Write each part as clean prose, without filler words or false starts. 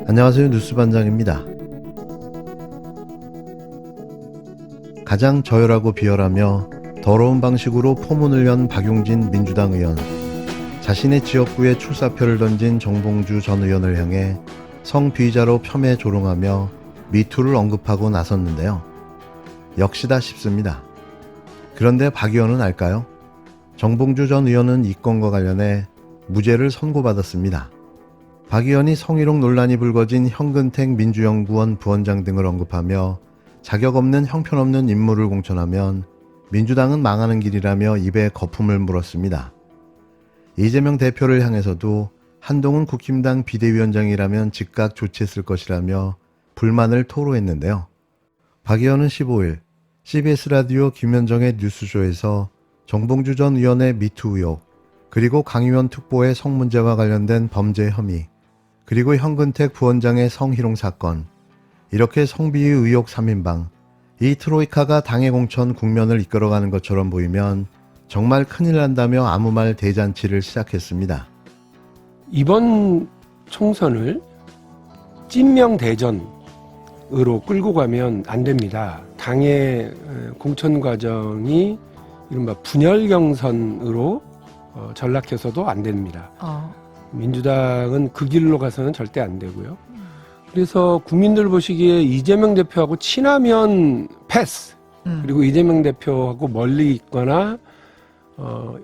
안녕하세요. 뉴스반장입니다. 가장 저열하고 비열하며 더러운 방식으로 포문을 연 박용진 민주당 의원. 자신의 지역구에 출사표를 던진 정봉주 전 의원을 향해 성비자로 폄훼 조롱하며 미투를 언급하고 나섰는데요. 역시다 싶습니다. 그런데 박 의원은 알까요? 정봉주 전 의원은 이 건과 관련해 무죄를 선고받았습니다. 박 의원이 성희롱 논란이 불거진 현근택 민주연구원 부원장 등을 언급하며 자격 없는 형편없는 인물을 공천하면 민주당은 망하는 길이라며 입에 거품을 물었습니다. 이재명 대표를 향해서도 한동훈 국힘당 비대위원장이라면 즉각 조치했을 것이라며 불만을 토로했는데요. 박 의원은 15일 CBS 라디오 김현정의 뉴스쇼에서 정봉주 전 의원의 미투 의혹, 그리고 강 의원 특보의 성문제와 관련된 범죄 혐의, 그리고 현근택 부원장의 성희롱 사건, 이렇게 성비위 의혹 3인방, 이 트로이카가 당의 공천 국면을 이끌어가는 것처럼 보이면 정말 큰일 난다며 아무 말 대잔치를 시작했습니다. 이번 총선을 찐명 대전으로 끌고 가면 안 됩니다. 당의 공천 과정이 이른바 분열 경선으로 전락해서도 안 됩니다. 민주당은 그 길로 가서는 절대 안 되고요. 그래서 국민들 보시기에 이재명 대표하고 친하면 패스, 그리고 이재명 대표하고 멀리 있거나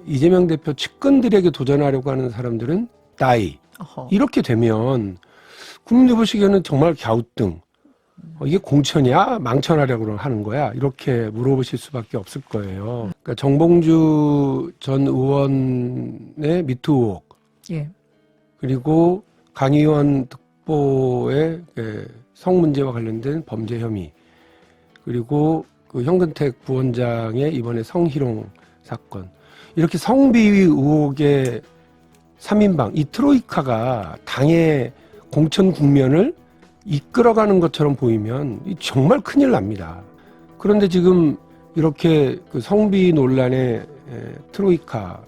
이재명 대표 측근들에게 도전하려고 하는 사람들은 따이. 이렇게 되면 국민들 보시기에는 정말 갸우뚱. 이게 공천이야? 망천하려고 하는 거야? 이렇게 물어보실 수밖에 없을 거예요. 그러니까 정봉주 전 의원의 미투 의혹, 예. 그리고 강 의원 특보의 성 문제와 관련된 범죄 혐의, 그리고 그 현근택 부원장의 이번에 성희롱 사건, 이렇게 성비위 의혹의 3인방, 이 트로이카가 당의 공천 국면을 이끌어가는 것처럼 보이면 정말 큰일 납니다. 그런데 지금 이렇게 그 성비 논란의 트로이카가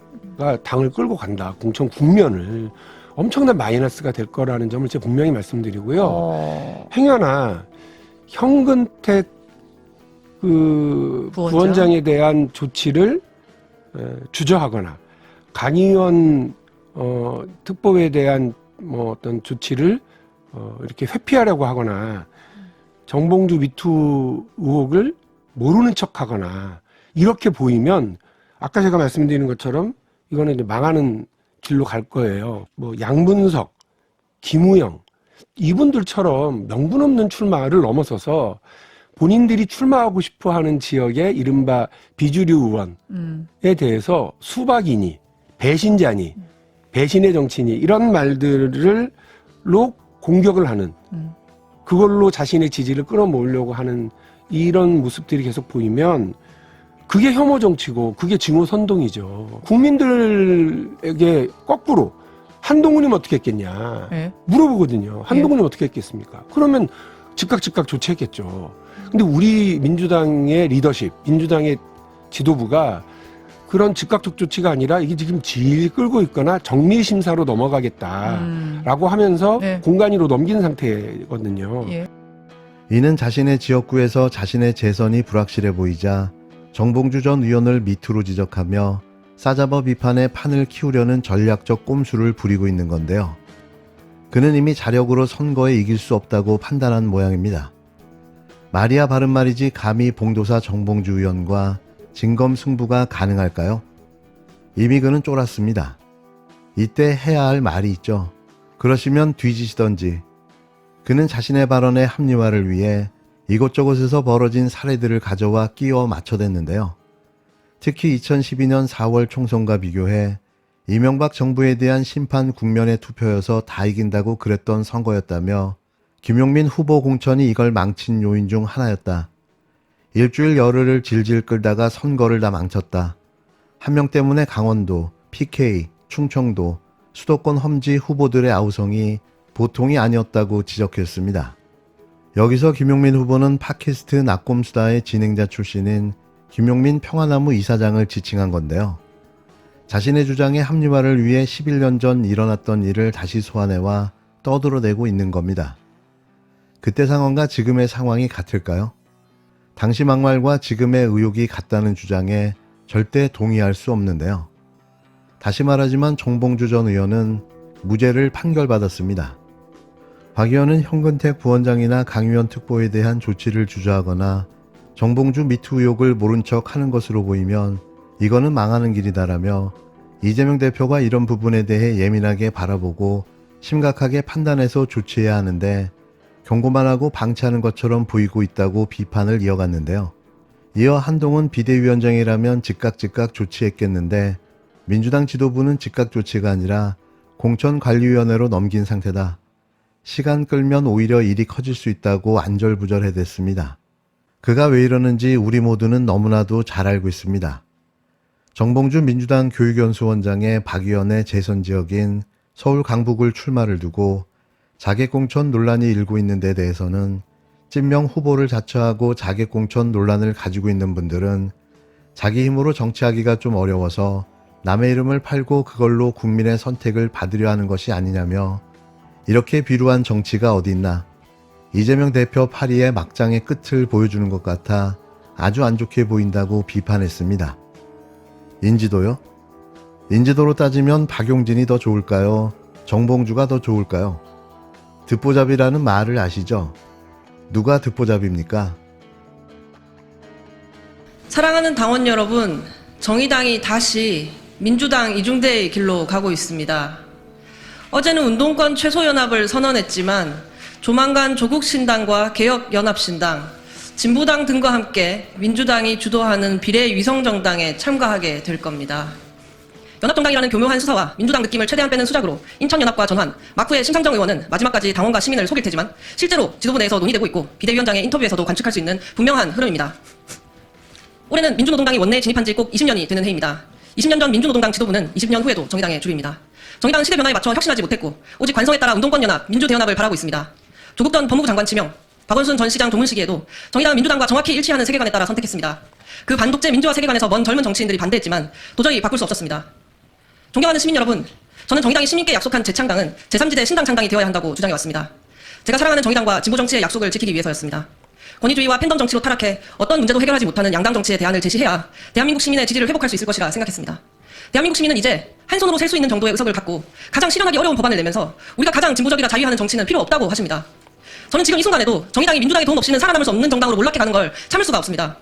당을 끌고 간다, 공천 국면을, 엄청난 마이너스가 될 거라는 점을 제가 분명히 말씀드리고요. 행여나 현근택 그 부원장에 대한 조치를 주저하거나 강 의원 특보에 대한 뭐 어떤 조치를 이렇게 회피하려고 하거나 정봉주 미투 의혹을 모르는 척하거나 이렇게 보이면 아까 제가 말씀드리는 것처럼 이거는 이제 망하는 길로 갈 거예요. 뭐 양문석, 김우영 이분들처럼 명분 없는 출마를 넘어서서 본인들이 출마하고 싶어하는 지역의 이른바 비주류 의원에 대해서 수박이니 배신자니 배신의 정치니 이런 말들로 공격을 하는, 그걸로 자신의 지지를 끌어모으려고 하는 이런 모습들이 계속 보이면 그게 혐오 정치고 그게 증오 선동이죠. 국민들에게 거꾸로 한동훈이면 어떻게 했겠냐 물어보거든요. 한동훈이면 어떻게 했겠습니까? 그러면 즉각 조치했겠죠. 근데 우리 민주당의 리더십, 민주당의 지도부가 그런 즉각적 조치가 아니라 이게 지금 질 끌고 있거나 정리심사로 넘어가겠다라고 하면서 공간위로 넘긴 상태거든요. 이는 자신의 지역구에서 자신의 재선이 불확실해 보이자 정봉주 전 의원을 미투로 지적하며 싸잡아 비판의 판을 키우려는 전략적 꼼수를 부리고 있는 건데요. 그는 이미 자력으로 선거에 이길 수 없다고 판단한 모양입니다. 말이야 바른 말이지 감히 봉도사 정봉주 의원과 진검승부가 가능할까요? 이미 그는 쫄았습니다. 이때 해야 할 말이 있죠. 그러시면 뒤지시던지. 그는 자신의 발언의 합리화를 위해 이곳저곳에서 벌어진 사례들을 가져와 끼워 맞춰댔는데요. 특히 2012년 4월 총선과 비교해 이명박 정부에 대한 심판 국면의 투표여서 다 이긴다고 그랬던 선거였다며 김용민 후보 공천이 이걸 망친 요인 중 하나였다. 일주일 열흘을 질질 끌다가 선거를 다 망쳤다. 한 명 때문에 강원도, PK, 충청도, 수도권 험지 후보들의 아우성이 보통이 아니었다고 지적했습니다. 여기서 김용민 후보는 팟캐스트 낙곰수다의 진행자 출신인 김용민 평화나무 이사장을 지칭한 건데요. 자신의 주장의 합리화를 위해 11년 전 일어났던 일을 다시 소환해와 떠들어대고 있는 겁니다. 그때 상황과 지금의 상황이 같을까요? 당시 막말과 지금의 의혹이 같다는 주장에 절대 동의할 수 없는데요. 다시 말하지만 정봉주 전 의원은 무죄를 판결받았습니다. 박 의원은 현근택 부원장이나 강의원 특보에 대한 조치를 주저하거나 정봉주 미투 의혹을 모른 척 하는 것으로 보이면 이거는 망하는 길이다라며 이재명 대표가 이런 부분에 대해 예민하게 바라보고 심각하게 판단해서 조치해야 하는데 경고만 하고 방치하는 것처럼 보이고 있다고 비판을 이어갔는데요. 이어 한동훈 비대위원장이라면 즉각 조치했겠는데 민주당 지도부는 즉각 조치가 아니라 공천관리위원회로 넘긴 상태다. 시간 끌면 오히려 일이 커질 수 있다고 안절부절해댔습니다. 그가 왜 이러는지 우리 모두는 너무나도 잘 알고 있습니다. 정봉주 민주당 교육연수원장의 박 의원의 재선 지역인 서울 강북을 출마를 두고 자객공천 논란이 일고 있는 데 대해서는 찐명 후보를 자처하고 자객공천 논란을 가지고 있는 분들은 자기 힘으로 정치하기가 좀 어려워서 남의 이름을 팔고 그걸로 국민의 선택을 받으려 하는 것이 아니냐며 이렇게 비루한 정치가 어디 있나 이재명 대표 파리의 막장의 끝을 보여주는 것 같아 아주 안 좋게 보인다고 비판했습니다. 인지도요? 인지도로 따지면 박용진이 더 좋을까요? 정봉주가 더 좋을까요? 듣보잡이라는 말을 아시죠? 누가 듣보잡입니까? 사랑하는 당원 여러분, 정의당이 다시 민주당 이중대의 길로 가고 있습니다. 어제는 운동권 최소연합을 선언했지만 조만간 조국신당과 개혁연합신당, 진보당 등과 함께 민주당이 주도하는 비례위성정당에 참가하게 될 겁니다. 연합정당이라는 교묘한 수사와 민주당 느낌을 최대한 빼는 수작으로 인천연합과 전환, 막후에 심상정 의원은 마지막까지 당원과 시민을 속일 테지만 실제로 지도부 내에서 논의되고 있고 비대위원장의 인터뷰에서도 관측할 수 있는 분명한 흐름입니다. 올해는 민주노동당이 원내에 진입한 지 꼭 20년이 되는 해입니다. 20년 전 민주노동당 지도부는 20년 후에도 정의당의 주류입니다. 정의당은 시대 변화에 맞춰 혁신하지 못했고 오직 관성에 따라 운동권연합, 민주대연합을 바라고 있습니다. 조국 전 법무부 장관 지명, 박원순 전 시장 조문 시기에도 정의당은 민주당과 정확히 일치하는 세계관에 따라 선택했습니다. 그 반독재 민주화 세계관에서 먼 젊은 정치인들이 반대했지만 도저히 바꿀 수 없었습니다. 존경하는 시민 여러분, 저는 정의당이 시민께 약속한 재창당은 제3지대 신당 창당이 되어야 한다고 주장해왔습니다. 제가 사랑하는 정의당과 진보 정치의 약속을 지키기 위해서였습니다. 권위주의와 팬덤 정치로 타락해 어떤 문제도 해결하지 못하는 양당 정치의 대안을 제시해야 대한민국 시민의 지지를 회복할 수 있을 것이라 생각했습니다. 대한민국 시민은 이제 한 손으로 셀 수 있는 정도의 의석을 갖고 가장 실현하기 어려운 법안을 내면서 우리가 가장 진보적이라 자유하는 정치는 필요 없다고 하십니다. 저는 지금 이 순간에도 정의당이 민주당의 도움 없이는 살아남을 수 없는 정당으로 몰락해가는 걸 참을 수가 없습니다.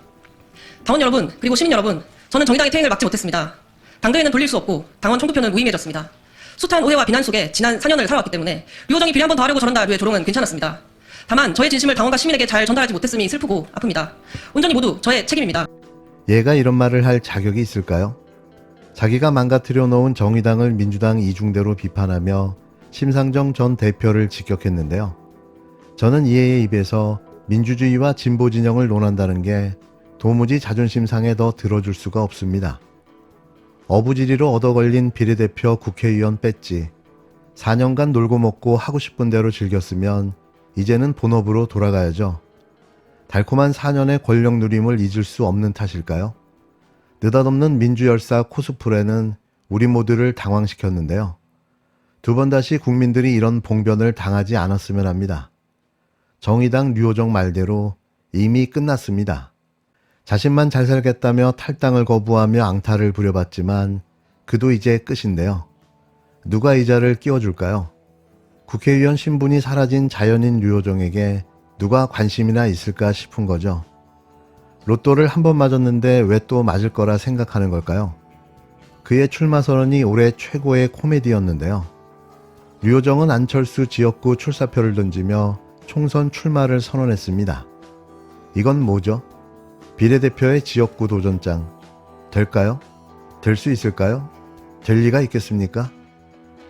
당원 여러분, 그리고 시민 여러분, 저는 정의당의 퇴행을 막지 못했습니다. 당대회는 돌릴 수 없고 당원 총투표는 무의미해졌습니다. 숱한 오해와 비난 속에 지난 4년을 살아왔기 때문에 류호정이 비례 한 번 더 하려고 저런다 류의 조롱은 괜찮았습니다. 다만 저의 진심을 당원과 시민에게 잘 전달하지 못했음이 슬프고 아픕니다. 온전히 모두 저의 책임입니다. 얘가 이런 말을 할 자격이 있을까요? 자기가 망가뜨려 놓은 정의당을 민주당 이중대로 비판하며 심상정 전 대표를 직격했는데요. 저는 이해의 입에서 민주주의와 진보 진영을 논한다는 게 도무지 자존심 상에 더 들어줄 수가 없습니다. 어부지리로 얻어걸린 비례대표 국회의원 뺐지. 4년간 놀고 먹고 하고 싶은 대로 즐겼으면 이제는 본업으로 돌아가야죠. 달콤한 4년의 권력 누림을 잊을 수 없는 탓일까요? 느닷없는 민주열사 코스프레는 우리 모두를 당황시켰는데요. 두 번 다시 국민들이 이런 봉변을 당하지 않았으면 합니다. 정의당 류호정 말대로 이미 끝났습니다. 자신만 잘 살겠다며 탈당을 거부하며 앙탈을 부려봤지만 그도 이제 끝인데요. 누가 이 자를 끼워줄까요? 국회의원 신분이 사라진 자연인 류호정에게 누가 관심이나 있을까 싶은 거죠. 로또를 한 번 맞았는데 왜 또 맞을 거라 생각하는 걸까요? 그의 출마 선언이 올해 최고의 코미디였는데요. 류호정은 안철수 지역구 출사표를 던지며 총선 출마를 선언했습니다. 이건 뭐죠? 비례대표의 지역구 도전장. 될까요? 될 수 있을까요? 될 리가 있겠습니까?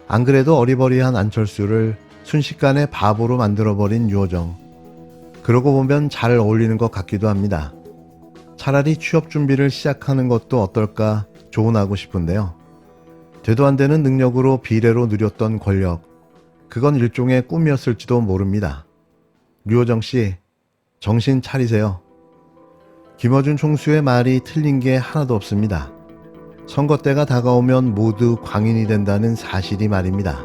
안 그래도 어리버리한 안철수를 순식간에 바보로 만들어버린 류호정. 그러고 보면 잘 어울리는 것 같기도 합니다. 차라리 취업 준비를 시작하는 것도 어떨까 조언하고 싶은데요. 되도 안 되는 능력으로 비례로 누렸던 권력. 그건 일종의 꿈이었을지도 모릅니다. 류호정 씨, 정신 차리세요. 김어준 총수의 말이 틀린 게 하나도 없습니다. 선거 때가 다가오면 모두 광인이 된다는 사실이 말입니다.